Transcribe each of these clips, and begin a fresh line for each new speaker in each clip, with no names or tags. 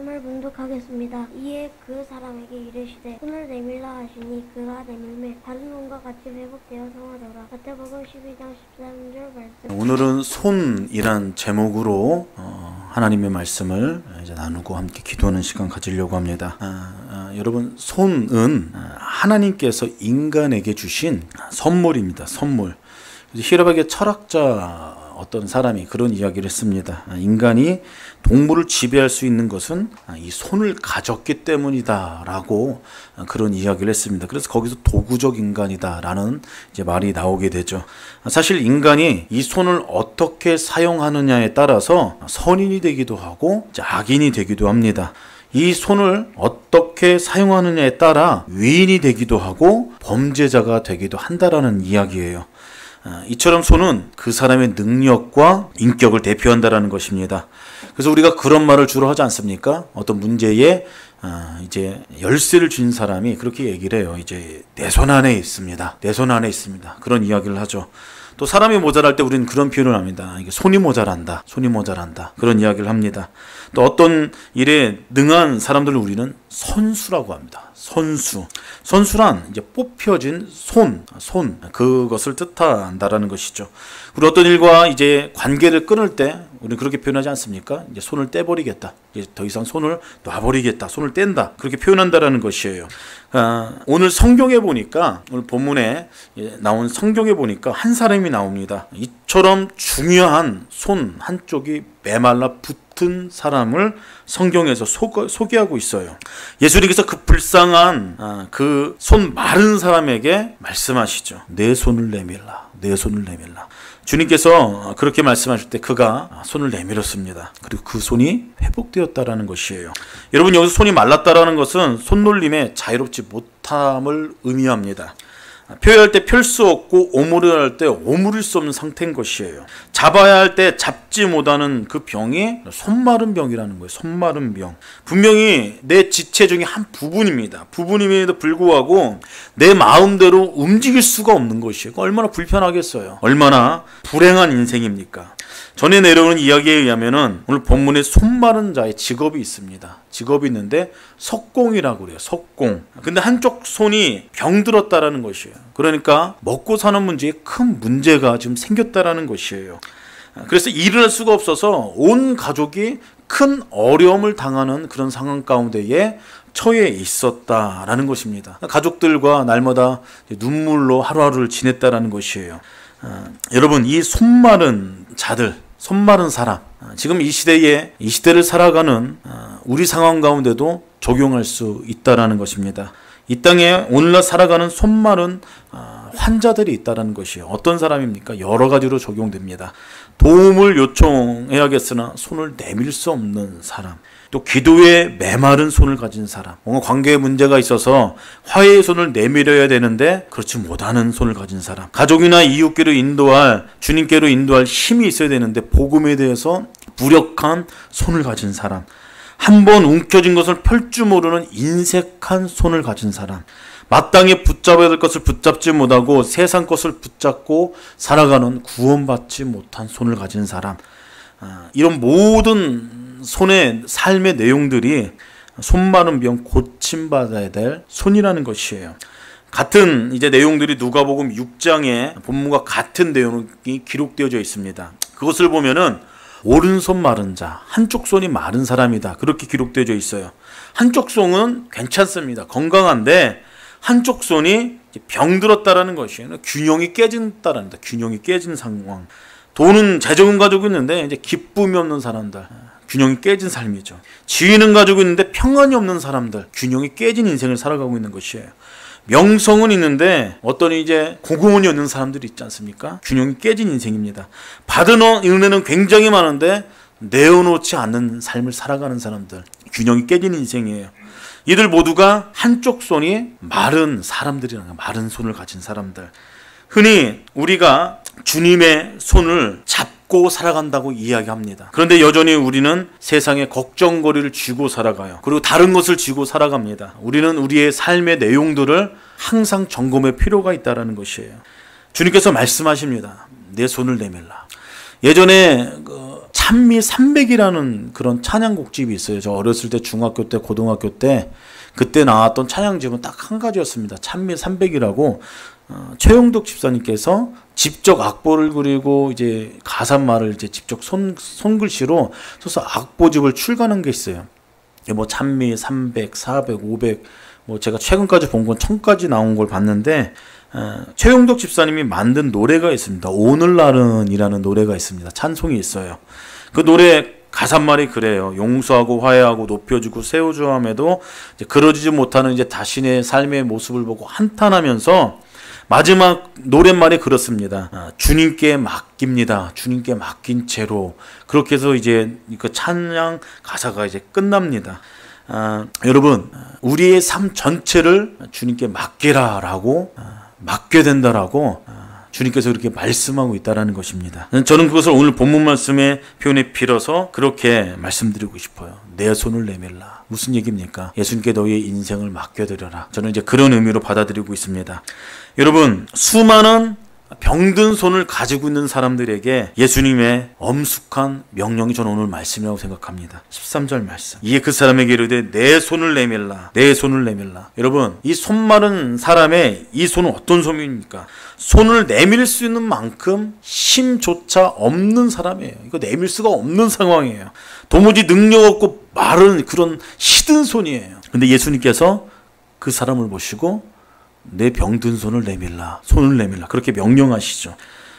사람을 문득하겠습니다. 이에 그 사람에게 이르시되 손을 내밀라 하시니 그가 내밀매 다른 손과 같이 회복되어 성하더라. 마태복음 12장 13절 말씀.
오늘은 손이란 제목으로 하나님의 말씀을 이제 나누고 함께 기도하는 시간 가지려고 합니다. 여러분, 손은 하나님께서 인간에게 주신 선물입니다. 선물. 히라박의 철학자 어떤 사람이 그런 이야기를 했습니다. 인간이 동물을 지배할 수 있는 것은 이 손을 가졌기 때문이다 라고 그런 이야기를 했습니다. 그래서 거기서 도구적 인간이다 라는 이제 말이 나오게 되죠. 사실 인간이 이 손을 어떻게 사용하느냐에 따라서 선인이 되기도 하고 악인이 되기도 합니다. 이 손을 어떻게 사용하느냐에 따라 위인이 되기도 하고 범죄자가 되기도 한다라는 이야기예요. 이처럼 손은 그 사람의 능력과 인격을 대표한다라는 것입니다. 그래서 우리가 그런 말을 주로 하지 않습니까? 어떤 문제에 이제 열쇠를 쥔 사람이 그렇게 얘기를 해요. 이제 내 손 안에 있습니다. 내 손 안에 있습니다. 그런 이야기를 하죠. 또 사람이 모자랄 때 우리는 그런 표현을 합니다. 이게 손이 모자란다. 손이 모자란다. 그런 이야기를 합니다. 또 어떤 일에 능한 사람들을 우리는 선수라고 합니다. 선수. 선수란 이제 뽑혀진 손, 그것을 뜻한다라는 것이죠. 그리고 어떤 일과 이제 관계를 끊을 때 우리는 그렇게 표현하지 않습니까? 이제 손을 떼버리겠다. 이제 더 이상 손을 놔버리겠다. 손을 뗀다. 그렇게 표현한다라는 것이에요. 오늘 성경에 보니까, 오늘 본문에 나온 성경에 보니까 한 사람이 나옵니다. 이처럼 중요한 손 한쪽이 메말라 붙은 사람을 성경에서 소개하고 있어요. 예수님께서 그 불쌍한 그 손 마른 사람에게 말씀하시죠. 내 손을 내밀라. 내 손을 내밀라. 주님께서 그렇게 말씀하실 때 그가 손을 내밀었습니다. 그리고 그 손이 회복되었다라는 것이에요. 여러분, 여기서 손이 말랐다라는 것은 손놀림에 자유롭지 못함을 의미합니다. 표현할 때 펼 수 없고 오므려 할 때 오므릴 수 없는 상태인 것이에요. 잡아야 할 때 잡지 못하는 그 병이 손마른 병이라는 거예요. 손마른 병. 분명히 내 지체 중에 한 부분입니다. 부분임에도 불구하고 내 마음대로 움직일 수가 없는 것이에요. 얼마나 불편하겠어요. 얼마나 불행한 인생입니까? 전에 내려오는 이야기에 의하면은 오늘 본문에 손마른 자의 직업이 있습니다. 직업이 있는데 석공이라고 그래요. 석공. 근데 한쪽 손이 병들었다라는 것이에요. 그러니까 먹고 사는 문제에 큰 문제가 지금 생겼다라는 것이에요. 그래서 일을 할 수가 없어서 온 가족이 큰 어려움을 당하는 그런 상황 가운데에 처해 있었다라는 것입니다. 가족들과 날마다 눈물로 하루하루를 지냈다라는 것이에요. 여러분, 이 손마른 자들, 손마른 사람, 지금 이 시대를 살아가는 우리 상황 가운데도 적용할 수 있다라는 것입니다. 이 땅에 오늘날 살아가는 손마른 환자들이 있다라는 것이에요. 어떤 사람입니까? 여러 가지로 적용됩니다. 도움을 요청해야겠으나 손을 내밀 수 없는 사람, 또 기도에 메마른 손을 가진 사람, 뭔가 관계에 문제가 있어서 화해의 손을 내밀어야 되는데 그렇지 못하는 손을 가진 사람, 가족이나 이웃께로 인도할, 주님께로 인도할 힘이 있어야 되는데 복음에 대해서 무력한 손을 가진 사람, 한번 움켜진 것을 펼 줄 모르는 인색한 손을 가진 사람, 마땅히 붙잡아야 될 것을 붙잡지 못하고 세상 것을 붙잡고 살아가는 구원받지 못한 손을 가진 사람, 이런 모든 손의 삶의 내용들이 손마른 병 고침받아야 될 손이라는 것이에요. 같은 이제 내용들이 누가복음 6장에 본문과 같은 내용이 기록되어져 있습니다. 그것을 보면은 오른손 마른 자, 한쪽 손이 마른 사람이다. 그렇게 기록되어져 있어요. 한쪽 손은 괜찮습니다. 건강한데 한쪽 손이 병들었다라는 것이에요. 균형이 깨진다라는 거. 균형이 깨진 상황. 돈은 재정은 가지고 있는데 이제 기쁨이 없는 사람들, 균형이 깨진 삶이죠. 지위는 가지고 있는데 평안이 없는 사람들, 균형이 깨진 인생을 살아가고 있는 것이에요. 명성은 있는데 어떤 이제 공공원이 없는 사람들이 있지 않습니까? 균형이 깨진 인생입니다. 받은 은혜는 굉장히 많은데 내어놓지 않는 삶을 살아가는 사람들, 균형이 깨진 인생이에요. 이들 모두가 한쪽 손이 마른 사람들이라는 거예요. 마른 손을 가진 사람들. 흔히 우리가 주님의 손을 잡고 살아간다고 이야기합니다. 그런데 여전히 우리는 세상에 걱정거리를 쥐고 살아가요. 그리고 다른 것을 쥐고 살아갑니다. 우리는 우리의 삶의 내용들을 항상 점검할 필요가 있다는 것이에요. 주님께서 말씀하십니다. 내 손을 내밀라. 예전에 찬미 300이라는 그런 찬양곡집이 있어요. 저 어렸을 때 중학교 때 고등학교 때 그때 나왔던 찬양집은 딱 한 가지였습니다. 찬미 300이라고 최용덕 집사님께서 직접 악보를 그리고 이제 가사말을 이제 직접 손글씨로 써서 악보집을 출간한 게 있어요. 뭐 찬미 300, 400, 500 뭐 제가 최근까지 본 건 1000까지 나온 걸 봤는데 최용덕 집사님이 만든 노래가 있습니다. 오늘날은 이라는 노래가 있습니다. 찬송이 있어요. 그 노래 가사말이 그래요. 용서하고 화해하고 높여주고 세워주함에도 그러지지 못하는 이제 자신의 삶의 모습을 보고 한탄하면서 마지막 노랫말이 그렇습니다. 주님께 맡깁니다. 주님께 맡긴 채로. 그렇게 해서 이제 그 찬양 가사가 이제 끝납니다. 여러분, 우리의 삶 전체를 주님께 맡기라라고 맡겨야 된다라고 주님께서 그렇게 말씀하고 있다라는 것입니다. 저는 그것을 오늘 본문 말씀의 표현에 빌어서 그렇게 말씀드리고 싶어요. 내 손을 내밀라. 무슨 얘기입니까? 예수님께 너희의 인생을 맡겨드려라. 저는 이제 그런 의미로 받아들이고 있습니다. 여러분, 수많은 병든 손을 가지고 있는 사람들에게 예수님의 엄숙한 명령이 저는 오늘 말씀이라고 생각합니다. 13절 말씀. 이에 그 사람에게 이르되 내 손을 내밀라. 내 손을 내밀라. 여러분, 이 손 마른 사람의 이 손은 어떤 손입니까? 손을 내밀 수 있는 만큼 힘조차 없는 사람이에요. 이거 내밀 수가 없는 상황이에요. 도무지 능력 없고 마른 그런 시든 손이에요. 근데 예수님께서 그 사람을 보시고 내 병든 손을 내밀라. 손을 내밀라. 그렇게 명령하시죠.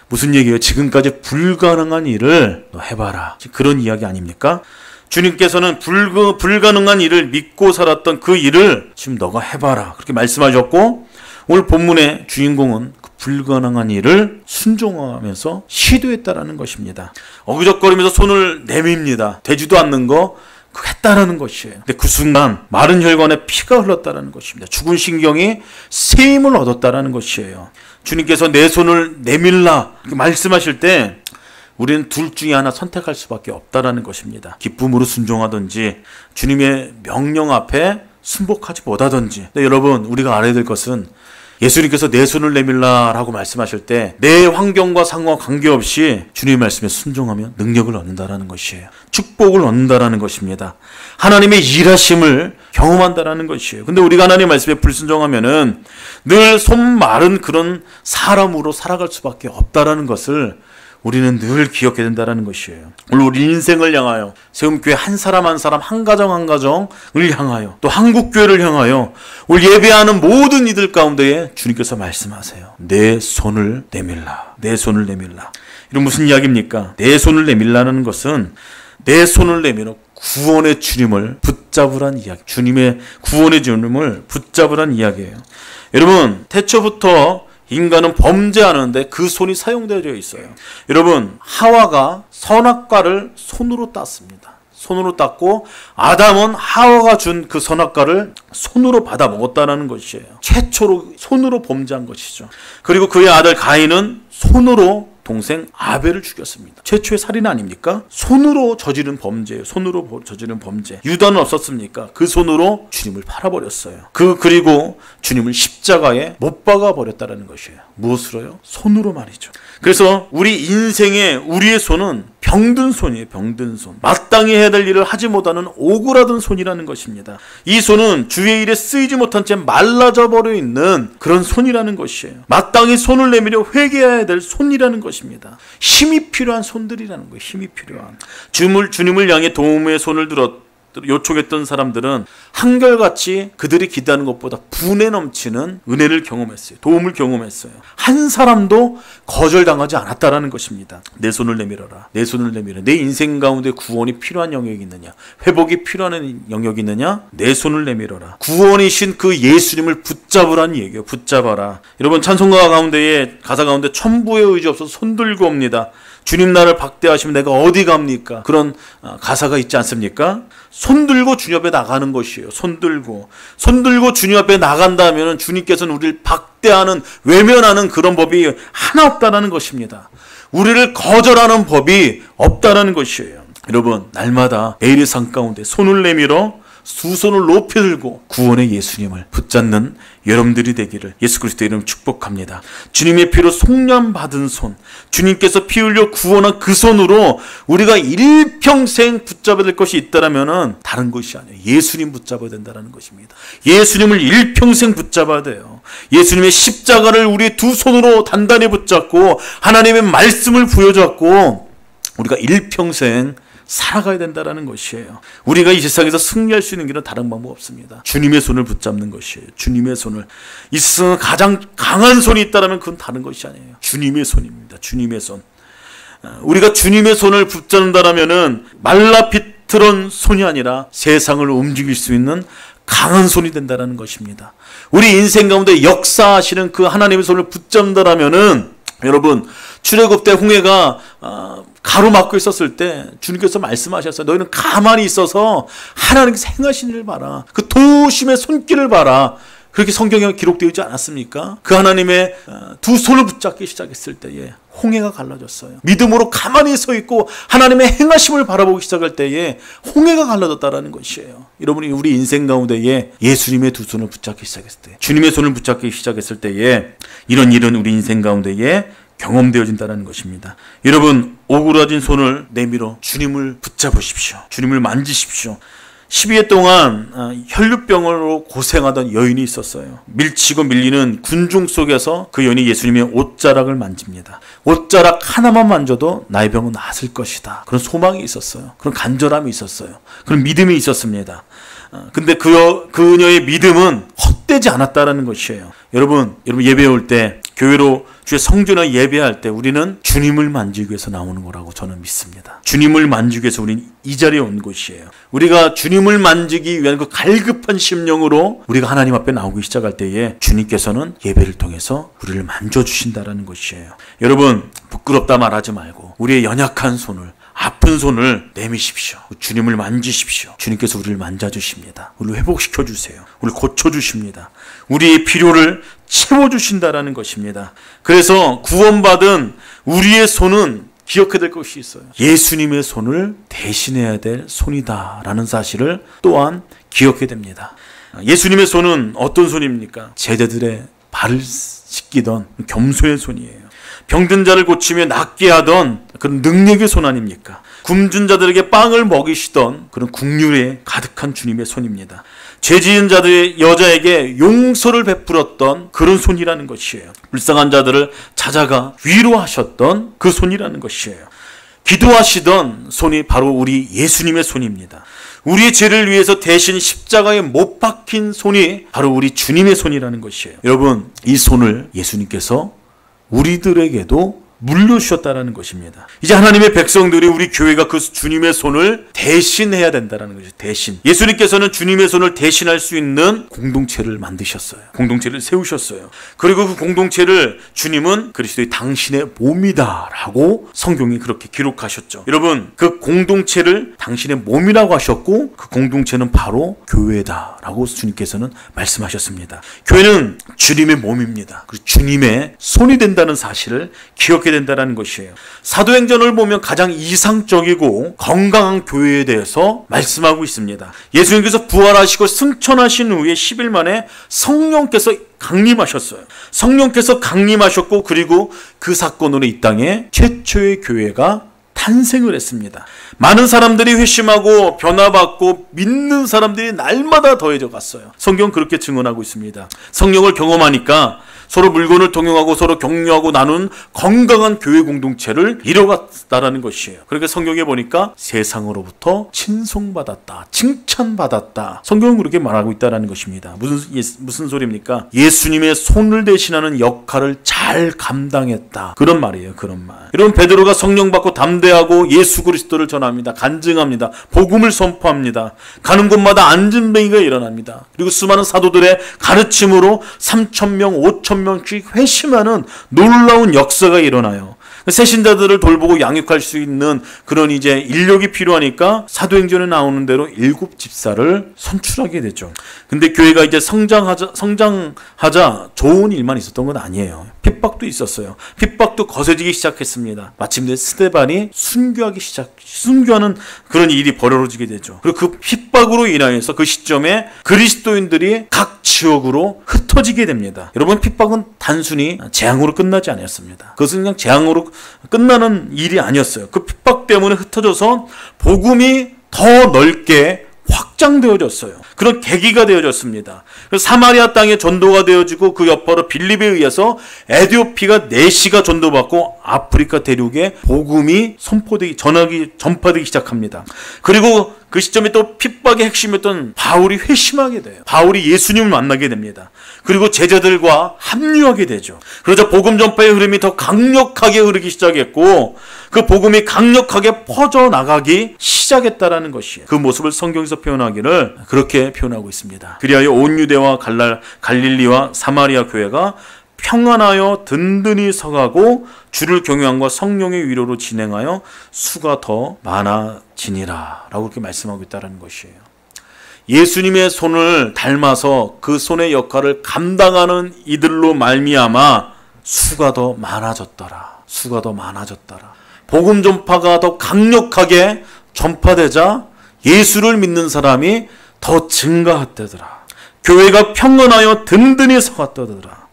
무슨 얘기예요? 지금까지 불가능한 일을 너 해봐라. 그런 이야기 아닙니까? 주님께서는 불가능한 일을 믿고 살았던 그 일을 지금 너가 해봐라. 그렇게 말씀하셨고 오늘 본문의 주인공은 그 불가능한 일을 순종하면서 시도했다라는 것입니다. 어그적거리면서 손을 내밉니다. 되지도 않는 거 했다라는 것이에요. 근데 그 순간 마른 혈관에 피가 흘렀다라는 것입니다. 죽은 신경이 새 힘을 얻었다라는 것이에요. 주님께서 내 손을 내밀라 이렇게 말씀하실 때 우리는 둘 중에 하나 선택할 수밖에 없다라는 것입니다. 기쁨으로 순종하든지 주님의 명령 앞에 순복하지 못하든지. 근데 여러분, 우리가 알아야 될 것은 예수님께서 내 손을 내밀라라고 말씀하실 때 내 환경과 상황 관계없이 주님의 말씀에 순종하면 능력을 얻는다라는 것이에요. 축복을 얻는다라는 것입니다. 하나님의 일하심을 경험한다라는 것이에요. 근데 우리가 하나님의 말씀에 불순종하면은 늘 손 마른 그런 사람으로 살아갈 수밖에 없다라는 것을 우리는 늘 기억해야 된다는 것이에요. 오늘 우리 인생을 향하여 세움교회 한 사람 한 가정 한 가정을 향하여 또 한국교회를 향하여 오늘 예배하는 모든 이들 가운데에 주님께서 말씀하세요. 내 손을 내밀라. 내 손을 내밀라. 이런 무슨 이야기입니까? 내 손을 내밀라는 것은 내 손을 내밀어 구원의 주님을 붙잡으란 이야기. 주님의 구원의 주님을 붙잡으란 이야기예요. 여러분, 태초부터 인간은 범죄하는데 그 손이 사용되어 있어요. 여러분, 하와가 선악과를 손으로 땄습니다. 손으로 땄고 아담은 하와가 준 그 선악과를 손으로 받아 먹었다는 것이에요. 최초로 손으로 범죄한 것이죠. 그리고 그의 아들 가인은 손으로 동생 아벨을 죽였습니다. 최초의 살인 아닙니까? 손으로 저지른 범죄예요. 손으로 저지른 범죄. 유다는 없었습니까? 그 손으로 주님을 팔아버렸어요. 그리고 주님을 십자가에 못 박아 버렸다는 것이에요. 무엇으로요? 손으로 말이죠. 그래서 우리 인생에 우리의 손은 병든 손이에요. 병든 손. 마땅히 해야 될 일을 하지 못하는 오그라든 손이라는 것입니다. 이 손은 주의 일에 쓰이지 못한 채 말라져 버려 있는 그런 손이라는 것이에요. 마땅히 손을 내밀어 회개해야 될 손이라는 것입니다. 힘이 필요한 손들이라는 거예요. 힘이 필요한. 주님을 향해 도움의 손을 요청했던 사람들은 한결같이 그들이 기대하는 것보다 분에 넘치는 은혜를 경험했어요. 도움을 경험했어요. 한 사람도 거절당하지 않았다라는 것입니다. 내 손을 내밀어라. 내 손을 내밀어. 내 인생 가운데 구원이 필요한 영역이 있느냐? 회복이 필요한 영역이 있느냐? 내 손을 내밀어라. 구원이신 그 예수님을 붙잡으라는 얘기예요. 붙잡아라. 여러분, 찬송가 가운데에 가사 가운데 천부의 의지 없어서 손들고 옵니다. 주님 나를 박대하시면 내가 어디 갑니까? 그런 가사가 있지 않습니까? 손들고 주님 앞에 나가는 것이에요. 손들고 주님 앞에 나간다면 주님께서는 우리를 박대하는, 외면하는 그런 법이 하나 없다는 것입니다. 우리를 거절하는 법이 없다는 것이에요. 여러분, 날마다 매일의 삶 가운데 손을 내밀어 두 손을 높이 들고 구원의 예수님을 붙잡는 여러분들이 되기를 예수 그리스도의 이름 축복합니다. 주님의 피로 속량 받은 손, 주님께서 피 흘려 구원한 그 손으로 우리가 일평생 붙잡아야 될 것이 있다라면은 다른 것이 아니에요. 예수님 붙잡아야 된다는 것입니다. 예수님을 일평생 붙잡아야 돼요. 예수님의 십자가를 우리 두 손으로 단단히 붙잡고 하나님의 말씀을 부여잡고 우리가 일평생 살아가야 된다는 것이에요. 우리가 이 세상에서 승리할 수 있는 길은 다른 방법 없습니다. 주님의 손을 붙잡는 것이에요. 주님의 손을. 이 세상에 가장 강한 손이 있다면 그건 다른 것이 아니에요. 주님의 손입니다. 주님의 손. 우리가 주님의 손을 붙잡는다면 말라 비틀은 손이 아니라 세상을 움직일 수 있는 강한 손이 된다는 것입니다. 우리 인생 가운데 역사하시는 그 하나님의 손을 붙잡는다면 여러분, 출애굽 때 홍해가 가로막고 있었을 때 주님께서 말씀하셨어요. 너희는 가만히 있어서 하나님께서 행하신 일을 봐라. 그 도심의 손길을 봐라. 그렇게 성경에 기록되어 있지 않았습니까? 그 하나님의 두 손을 붙잡기 시작했을 때에 홍해가 갈라졌어요. 믿음으로 가만히 서 있고 하나님의 행하심을 바라보기 시작할 때에 홍해가 갈라졌다는 것이에요. 여러분이 우리 인생 가운데에 예수님의 두 손을 붙잡기 시작했을 때, 주님의 손을 붙잡기 시작했을 때에 이런 일은 우리 인생 가운데에 경험되어진다는 것입니다. 여러분, 오그라진 손을 내밀어 주님을 붙잡으십시오. 주님을 만지십시오. 12회 동안 혈류병으로 고생하던 여인이 있었어요. 밀치고 밀리는 군중 속에서 그 여인이 예수님의 옷자락을 만집니다. 옷자락 하나만 만져도 나의 병은 나았을 것이다. 그런 소망이 있었어요. 그런 간절함이 있었어요. 그런 믿음이 있었습니다. 근데 그녀의 믿음은 헛되지 않았다는 것이에요. 여러분 예배 올 때 교회로 주의 성전을 예배할 때 우리는 주님을 만지기 위해서 나오는 거라고 저는 믿습니다. 주님을 만지기 위해서 우리는 이 자리에 온 것이에요. 우리가 주님을 만지기 위한 그 갈급한 심령으로 우리가 하나님 앞에 나오기 시작할 때에 주님께서는 예배를 통해서 우리를 만져주신다는 것이에요. 여러분, 부끄럽다 말하지 말고 우리의 연약한 손을, 아픈 손을 내미십시오. 주님을 만지십시오. 주님께서 우리를 만져주십니다. 우리를 회복시켜주세요. 우리를 고쳐주십니다. 우리의 필요를 채워주신다라는 것입니다. 그래서 구원받은 우리의 손은 기억해야 될 것이 있어요. 예수님의 손을 대신해야 될 손이다라는 사실을 또한 기억해야 됩니다. 예수님의 손은 어떤 손입니까? 제자들의 발을 씻기던 겸손의 손이에요. 병든 자를 고치며 낫게 하던 그런 능력의 손 아닙니까? 굶준 자들에게 빵을 먹이시던 그런 국률에 가득한 주님의 손입니다. 죄 지은 자들의 여자에게 용서를 베풀었던 그런 손이라는 것이에요. 불쌍한 자들을 찾아가 위로하셨던 그 손이라는 것이에요. 기도하시던 손이 바로 우리 예수님의 손입니다. 우리의 죄를 위해서 대신 십자가에 못 박힌 손이 바로 우리 주님의 손이라는 것이에요. 여러분, 이 손을 예수님께서 우리들에게도 물려주셨다는 것입니다. 이제 하나님의 백성들이 우리 교회가 그 주님의 손을 대신해야 된다는 것이죠. 대신. 예수님께서는 주님의 손을 대신할 수 있는 공동체를 만드셨어요. 공동체를 세우셨어요. 그리고 그 공동체를 주님은 그리스도의 당신의 몸이다라고 성경이 그렇게 기록하셨죠. 여러분, 그 공동체를 당신의 몸이라고 하셨고 그 공동체는 바로 교회다라고 주님께서는 말씀하셨습니다. 교회는 주님의 몸입니다. 그리고 주님의 손이 된다는 사실을 기억해야 된다는 것이에요. 사도행전을 보면 가장 이상적이고 건강한 교회에 대해서 말씀하고 있습니다. 예수님께서 부활하시고 승천하신 후에 10일 만에 성령께서 강림하셨어요. 성령께서 강림하셨고 그리고 그 사건으로 이 땅에 최초의 교회가 탄생을 했습니다. 많은 사람들이 회심하고 변화받고 믿는 사람들이 날마다 더해져 갔어요. 성경은 그렇게 증언하고 있습니다. 성령을 경험하니까 서로 물건을 동용하고 서로 격려하고 나눈 건강한 교회 공동체를 이뤄갔다라는 것이에요. 그러니까 성경에 보니까 세상으로부터 칭송받았다, 칭찬받았다. 성경은 그렇게 말하고 있다는 것입니다. 무슨 소리입니까? 예수님의 손을 대신하는 역할을 잘 감당했다. 그런 말이에요. 그런 말. 여러분, 베드로가 성령 받고 담대하고 예수 그리스도를 전합니다. 간증합니다. 복음을 선포합니다. 가는 곳마다 안진뱅이가 일어납니다. 그리고 수많은 사도들의 가르침으로 3,000명, 5,000명씩 회심하는 놀라운 역사가 일어나요. 새신자들을 돌보고 양육할 수 있는 그런 이제 인력이 필요하니까 사도행전에 나오는 대로 7 집사를 선출하게 되죠. 근데 교회가 이제 성장하자 좋은 일만 있었던 건 아니에요. 핍박도 있었어요. 핍박도 거세지기 시작했습니다. 마침내 스데반이 순교하는 그런 일이 벌어지게 되죠. 그리고 그 핍박으로 인하여서 그 시점에 그리스도인들이 각 지역으로 흩어지게 됩니다. 여러분, 핍박은 단순히 재앙으로 끝나지 않았습니다. 그것은 그냥 재앙으로 끝나는 일이 아니었어요. 그 핍박 때문에 흩어져서 복음이 더 넓게 확장되어졌어요. 그런 계기가 되어졌습니다. 사마리아 땅에 전도가 되어지고 그 여파로 빌립에 의해서 에티오피아 4시가 전도받고 아프리카 대륙에 복음이 전파되기 시작합니다. 그리고 그 시점에 또 핍박의 핵심이었던 바울이 회심하게 돼요. 바울이 예수님을 만나게 됩니다. 그리고 제자들과 합류하게 되죠. 그러자 복음 전파의 흐름이 더 강력하게 흐르기 시작했고 그 복음이 강력하게 퍼져나가기 시작했다라는 것이에요. 그 모습을 성경에서 표현하기를 그렇게 표현하고 있습니다. 그리하여 온 유대와 갈릴리와 사마리아 교회가 평안하여 든든히 서가고 주를 경외함과 성령의 위로로 진행하여 수가 더 많아지니라 라고 그렇게 말씀하고 있다는 것이에요. 예수님의 손을 닮아서 그 손의 역할을 감당하는 이들로 말미암아 수가 더 많아졌더라. 수가 더 많아졌더라. 복음 전파가 더 강력하게 전파되자 예수를 믿는 사람이 더 증가했다더라. 교회가 평안하여 든든히 서갔다더라.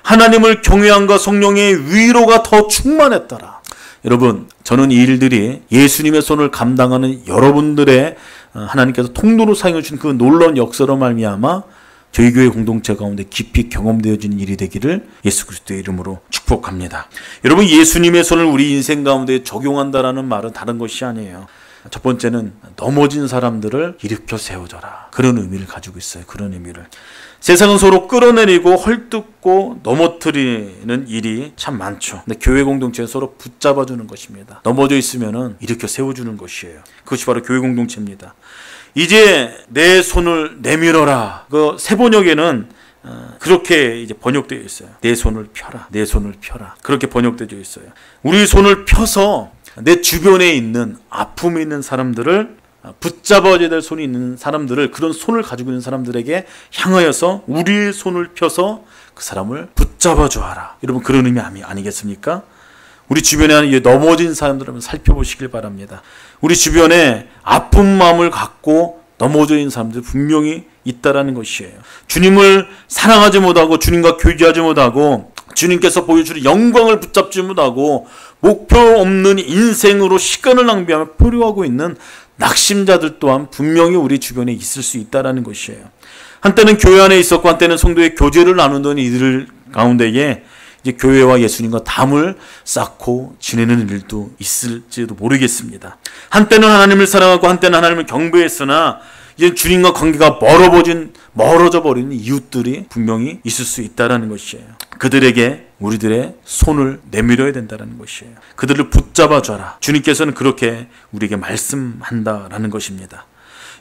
하나님을 경외함과 성령의 위로가 더 충만했더라. 여러분, 저는 이 일들이 예수님의 손을 감당하는 여러분들의 하나님께서 통로로 사용해 주신 그 놀라운 역사로 말미암아 저희 교회 공동체 가운데 깊이 경험되어지는 일이 되기를 예수 그리스도의 이름으로 축복합니다. 여러분, 예수님의 손을 우리 인생 가운데 적용한다라는 말은 다른 것이 아니에요. 첫 번째는 넘어진 사람들을 일으켜 세워줘라. 그런 의미를 가지고 있어요. 그런 의미를. 세상은 서로 끌어내리고 헐뜯고 넘어뜨리는 일이 참 많죠. 근데 교회 공동체는 서로 붙잡아주는 것입니다. 넘어져 있으면은 일으켜 세워주는 것이에요. 그것이 바로 교회 공동체입니다. 이제 내 손을 내밀어라. 그 세번역에는 그렇게 이제 번역되어 있어요. 내 손을 펴라. 내 손을 펴라. 그렇게 번역되어 있어요. 우리 손을 펴서 내 주변에 있는 아픔이 있는 사람들을 붙잡아야 될 손이 있는 사람들을, 그런 손을 가지고 있는 사람들에게 향하여서 우리의 손을 펴서 그 사람을 붙잡아 주어라. 여러분, 그런 의미 아니겠습니까? 우리 주변에 넘어진 사람들을 한번 살펴보시길 바랍니다. 우리 주변에 아픈 마음을 갖고 넘어져 있는 사람들 분명히 있다라는 것이에요. 주님을 사랑하지 못하고 주님과 교제하지 못하고 주님께서 보여주는 영광을 붙잡지 못하고 목표 없는 인생으로 시간을 낭비하며 포효하고 있는 낙심자들 또한 분명히 우리 주변에 있을 수 있다는 것이에요. 한때는 교회 안에 있었고 한때는 성도의 교제를 나누던 이들 가운데에 이제 교회와 예수님과 담을 쌓고 지내는 일도 있을지도 모르겠습니다. 한때는 하나님을 사랑하고 한때는 하나님을 경배했으나 이제 주님과 관계가 멀어져 버리는 이웃들이 분명히 있을 수 있다는 것이에요. 그들에게 우리들의 손을 내밀어야 된다는 것이에요. 그들을 붙잡아줘라. 주님께서는 그렇게 우리에게 말씀한다라는 것입니다.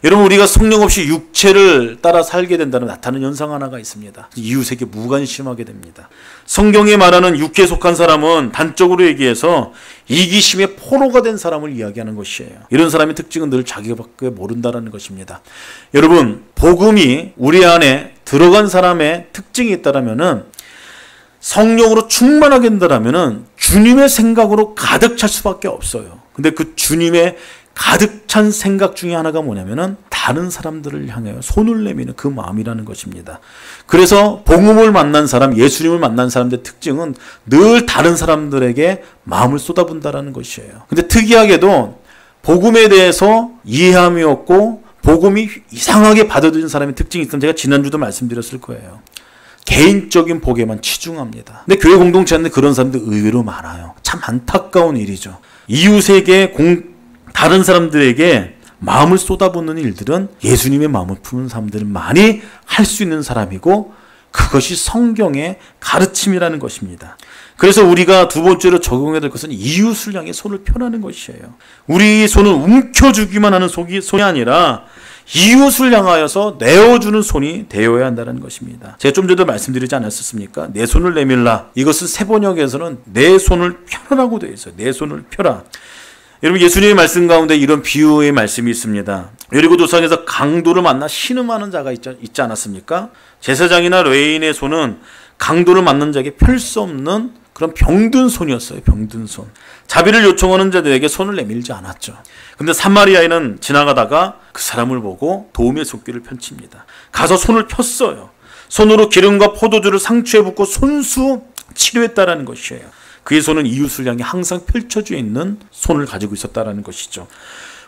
여러분, 우리가 성령 없이 육체를 따라 살게 된다면 나타나는 현상 하나가 있습니다. 이웃에게 무관심하게 됩니다. 성경에 말하는 육체에 속한 사람은 단적으로 얘기해서 이기심의 포로가 된 사람을 이야기하는 것이에요. 이런 사람의 특징은 늘 자기밖에 모른다는 것입니다. 여러분, 복음이 우리 안에 들어간 사람의 특징이 있다면 성령으로 충만하게 된다면 주님의 생각으로 가득 찰 수밖에 없어요. 근데 그 주님의 가득 찬 생각 중에 하나가 뭐냐면은 다른 사람들을 향하여 손을 내미는 그 마음이라는 것입니다. 그래서 복음을 만난 사람, 예수님을 만난 사람들의 특징은 늘 다른 사람들에게 마음을 쏟아붓는다는 것이에요. 근데 특이하게도 복음에 대해서 이해함이 없고 복음이 이상하게 받아들이는 사람의 특징이 있으면 제가 지난주도 말씀드렸을 거예요. 개인적인 복에만 치중합니다. 근데 교회 공동체는 그런 사람들 의외로 많아요. 참 안타까운 일이죠. 이웃에게 다른 사람들에게 마음을 쏟아붓는 일들은 예수님의 마음을 푸는 사람들은 많이 할 수 있는 사람이고 그것이 성경의 가르침이라는 것입니다. 그래서 우리가 두 번째로 적용해야 될 것은 이웃을 향해 손을 펴라는 것이에요. 우리 손은 움켜주기만 하는 손이 아니라 이웃을 향하여서 내어주는 손이 되어야 한다는 것입니다. 제가 좀 전에 말씀드리지 않았습니까? 내 손을 내밀라. 이것은 세번역에서는 내 손을 펴라라고 되어 있어요. 내 손을 펴라. 여러분, 예수님의 말씀 가운데 이런 비유의 말씀이 있습니다. 여리고 도상에서 강도를 만나 신음하는 자가 있지 않았습니까? 제사장이나 레위인의 손은 강도를 맞는 자에게 펼 수 없는 그런 병든 손이었어요. 병든 손. 자비를 요청하는 자들에게 손을 내밀지 않았죠. 근데 사마리아인은 지나가다가 그 사람을 보고 도움의 손길을 펼칩니다. 가서 손을 폈어요. 손으로 기름과 포도주를 상처에 붓고 손수 치료했다라는 것이에요. 그의 손은 이웃을 향해 항상 펼쳐져 있는 손을 가지고 있었다라는 것이죠.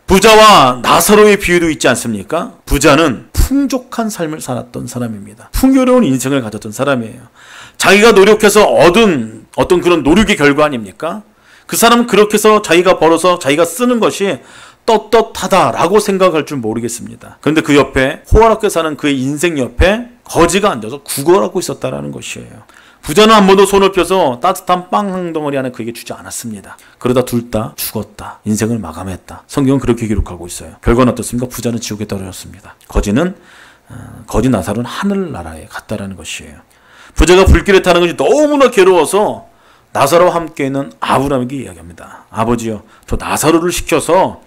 부자와 나사로의 비유도 있지 않습니까? 부자는 풍족한 삶을 살았던 사람입니다. 풍요로운 인생을 가졌던 사람이에요. 자기가 노력해서 얻은 어떤 그런 노력의 결과 아닙니까? 그 사람은 그렇게 해서 자기가 벌어서 자기가 쓰는 것이 떳떳하다라고 생각할 줄 모르겠습니다. 그런데 그 옆에 호화롭게 사는 그의 인생 옆에 거지가 앉아서 구걸하고 있었다라는 것이에요. 부자는 한 번도 손을 펴서 따뜻한 빵 한 덩어리 하나 그에게 주지 않았습니다. 그러다 둘 다 죽었다. 인생을 마감했다. 성경은 그렇게 기록하고 있어요. 결과는 어떻습니까? 부자는 지옥에 떨어졌습니다. 거지 나사로는 하늘나라에 갔다라는 것이에요. 부자가 불길에 타는 것이 너무나 괴로워서 나사로와 함께 있는 아브라함에게 이야기합니다. 아버지요, 저 나사로를 시켜서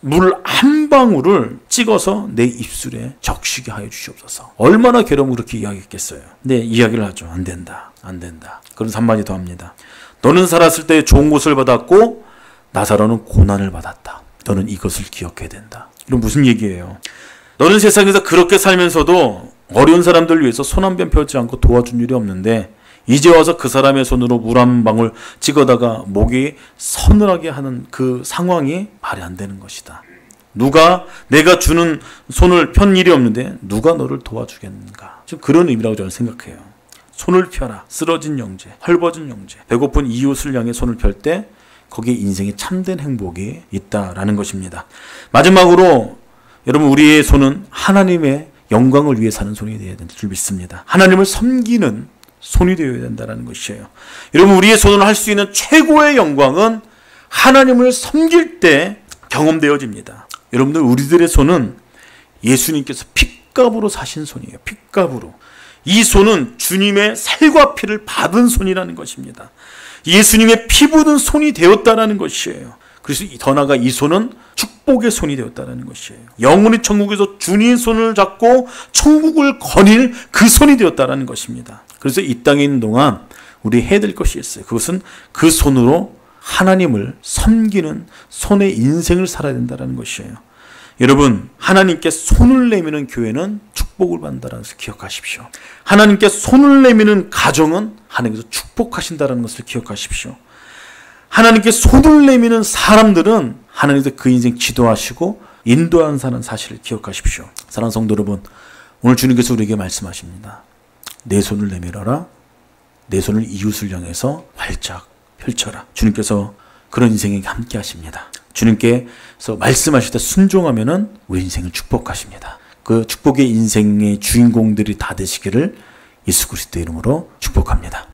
물 한 방울을 찍어서 내 입술에 적시게 하여 주시옵소서. 얼마나 괴로우면 그렇게 이야기했겠어요. 네, 이야기를 하죠. 안 된다. 안 된다. 그래서 한마디 더 합니다. 너는 살았을 때 좋은 것을 받았고 나사로는 고난을 받았다. 너는 이것을 기억해야 된다. 이건 무슨 얘기예요? 너는 세상에서 그렇게 살면서도 어려운 사람들을 위해서 손 한 편 펴지 않고 도와준 일이 없는데 이제 와서 그 사람의 손으로 물 한 방울 찍어다가 목이 서늘하게 하는 그 상황이 말이 안 되는 것이다. 누가 내가 주는 손을 편 일이 없는데 누가 너를 도와주겠는가. 지금 그런 의미라고 저는 생각해요. 손을 펴라. 쓰러진 영재, 헐벗은 영재, 배고픈 이웃을 향해 손을 펼 때 거기에 인생의 참된 행복이 있다라는 것입니다. 마지막으로 여러분, 우리의 손은 하나님의 영광을 위해 사는 손이 되어야 된다 줄 믿습니다. 하나님을 섬기는 손이 되어야 된다는 것이에요. 여러분, 우리의 손으로 할 수 있는 최고의 영광은 하나님을 섬길 때 경험되어집니다. 여러분들, 우리들의 손은 예수님께서 핏값으로 사신 손이에요. 핏값으로. 이 손은 주님의 살과 피를 받은 손이라는 것입니다. 예수님의 피 묻은 손이 되었다는 것이에요. 그래서 더 나아가 이 손은 축복의 손이 되었다는 것이에요. 영원히 천국에서 주님 손을 잡고 천국을 거닐 그 손이 되었다는 것입니다. 그래서 이 땅에 있는 동안 우리 해야 될 것이 있어요. 그것은 그 손으로 하나님을 섬기는 손의 인생을 살아야 된다는 것이에요. 여러분, 하나님께 손을 내미는 교회는 축복을 받는다는 것을 기억하십시오. 하나님께 손을 내미는 가정은 하나님께서 축복하신다는 것을 기억하십시오. 하나님께 손을 내미는 사람들은 하나님께서 그 인생 지도하시고 인도한다는 사실을 기억하십시오. 사랑하는 성도 여러분, 오늘 주님께서 우리에게 말씀하십니다. 내 손을 내밀어라. 내 손을 이웃을 향해서 활짝 펼쳐라. 주님께서 그런 인생에게 함께 하십니다. 주님께서 말씀하실 때 순종하면은 우리 인생을 축복하십니다. 그 축복의 인생의 주인공들이 다 되시기를 예수 그리스도의 이름으로 축복합니다.